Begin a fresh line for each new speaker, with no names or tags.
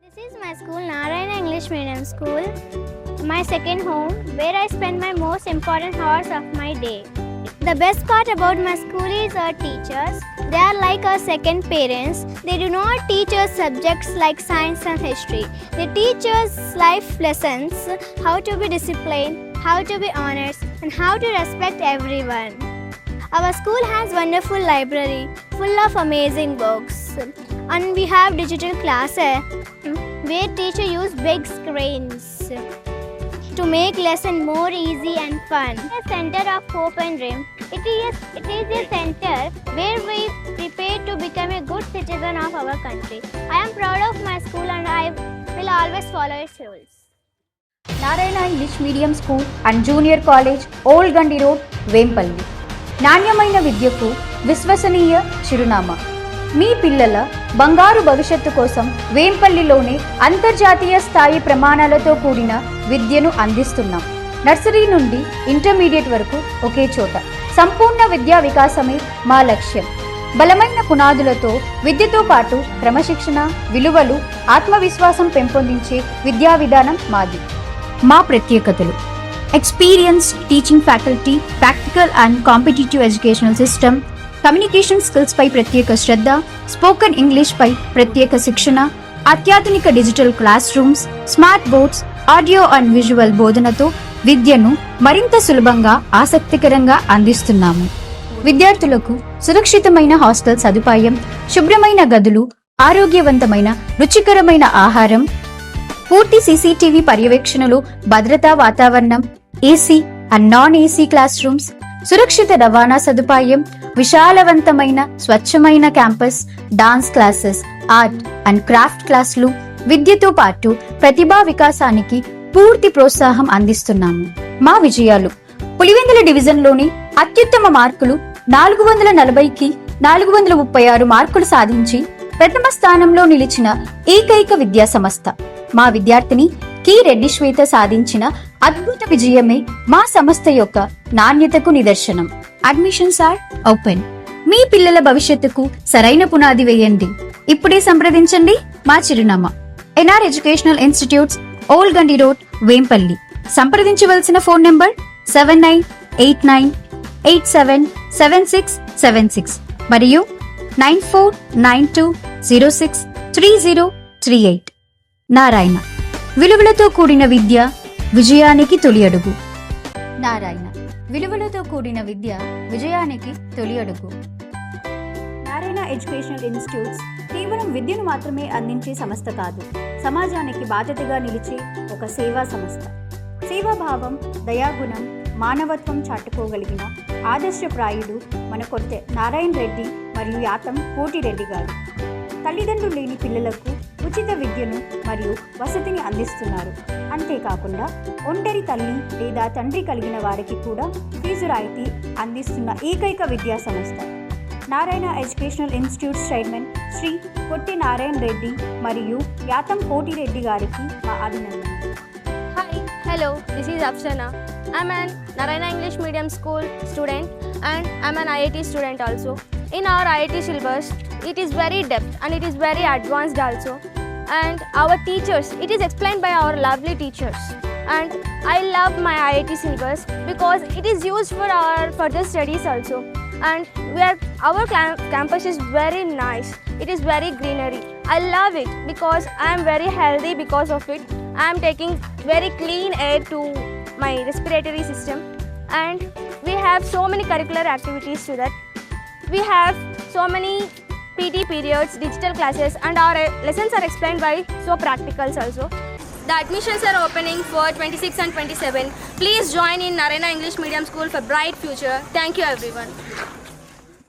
This is my school, Narayana English Medium School, my second home, where I spend my most important hours of my day. The best part about my school is our teachers. They are like our second parents. They do not teach us subjects like science and history. They teach us life lessons, how to be disciplined, how to be honest, and how to respect everyone. Our school has wonderful library full of amazing books, and we have digital classes where teachers use big screens to make lesson more easy and fun. A center of hope and dream. It is a center where we prepare to become a good citizen of our country. I am proud of my school and I will always follow its rules.
Narayana English Medium School and Junior College, Old Gandi Road, Vempalli. నాణ్యమైన విద్యకు విశ్వసనీయ చిరునామా. మీ పిల్లల బంగారు భవిష్యత్తు కోసం వేంపల్లిలోనే అంతర్జాతీయ స్థాయి ప్రమాణాలతో కూడిన విద్యను అందిస్తున్నాం. నర్సరీ నుండి ఇంటర్మీడియట్ వరకు ఒకే చోట. సంపూర్ణ విద్యా వికాసమే మా లక్ష్యం. బలమైన పునాదులతో విద్యతో పాటు క్రమశిక్షణ, విలువలు, ఆత్మవిశ్వాసం పెంపొందించే విద్యా విధానం మాది. మా ప్రత్యేకతలు: experienced teaching faculty, practical and competitive educational system, communication skills పై ప్రత్యేక శ్రద్ధ, స్పోకెన్ ఇంగ్లీష్ పై ప్రత్యేక శిక్షణ, అత్యాధునిక digital classrooms, smart boards, audio and visual బోధనతో విద్యను మరింత సులభంగా, ఆసక్తికరంగా అందిస్తున్నాము. విద్యార్థులకు సురక్షితమైన హాస్టల్ సదుపాయం, శుభ్రమైన గదులు, ఆరోగ్యవంతమైన రుచికరమైన ఆహారం, పూర్తి సీసీటీవీ పర్యవేక్షణలు, భద్రతా వాతావరణం, AC and non AC class rooms, సురక్షిత రవాణా సదుపాయం, విశాలవంతమైన స్వచ్ఛమైన campus, dance classes, art and craft క్లాసులు, విద్యతో పాటు ప్రతిభా వికాసానికి పూర్తి ప్రోత్సాహం అందిస్తున్నాము. మా విజయాలు: పులివెందుల డివిజన్లోని అత్యుత్తమ మార్కులు 440కి 436 మార్కులు సాధించి ప్రథమ స్థానంలో నిలిచిన ఏకైక విద్యా సంస్థ. మా విద్యార్థిని కి రెడ్డి శ్వేత సాధించిన అద్భుత విజయమే మా సంస్థ యొక్క నాణ్యతకు నిదర్శనం. Admissions are open. మీ పిల్లల భవిష్యత్తుకు సరైన పునాది వేయండి. ఇప్పుడే సంప్రదించండి. మా చిరునామా: ఎన్ఆర్ ఎడ్యుకేషనల్ ఇన్స్టిట్యూట్స్, ఓల్డ్ గండి రోడ్, వేంపల్లి. సంప్రదించవలసిన ఫోన్ నంబర్ 7989877676 మరియు 9492063038. నారాయణ, విలువలతో కూడిన విద్య విజయానికి తొలి అడుగు. నారాయణ, విలువలతో కూడిన విద్య విజయానికి తొలి అడుగు. నారాయణ ఎడ్యుకేషనల్ ఇన్స్టిట్యూట్స్ కేవలం విద్యను మాత్రమే అందించే సంస్థ కాదు, సమాజానికి బాధ్యతగా నిలిచే ఒక సేవా సంస్థ. సేవాభావం, దయాగుణం, మానవత్వం చాటుకోగలిగిన ఆదర్శప్రాయుడు మన కొత్త నారాయణ రెడ్డి మరియు యాతం కోటిరెడ్డి గారు. తల్లిదండ్రులు లేని పిల్లలకు ఉచిత విద్యను మరియు వసతిని అందిస్తున్నారు. అంతేకాకుండా ఒంటరి తల్లి లేదా తండ్రి కలిగిన వారికి కూడా ఫీజు రాయితీ అందిస్తున్న ఏకైక విద్యా సంస్థ. Narayana educational institutions chairman Shri Kotti Narayana Reddy మరియు యాతం కోటిరెడ్డి గారికి మా అభినందనలు.
Hi, hello, this is Afshana. I'm an Narayana English Medium School student and I'm an IIT student also. In our IIT syllabus, it is very depth and it is very advanced also. And our teachers, it is explained by our lovely teachers. And I love my IIT syllabus because it is used for our further studies also. And our campus is very nice. It is very greenery. I love it because I am very healthy because of it. I am taking very clean air to my respiratory system. And we have so many curricular activities to that. We have so many PT periods, digital classes, and our lessons are explained by so practicals also. The admissions are opening for 26 and 27. Please join in Narayana English Medium School for bright future. Thank you everyone.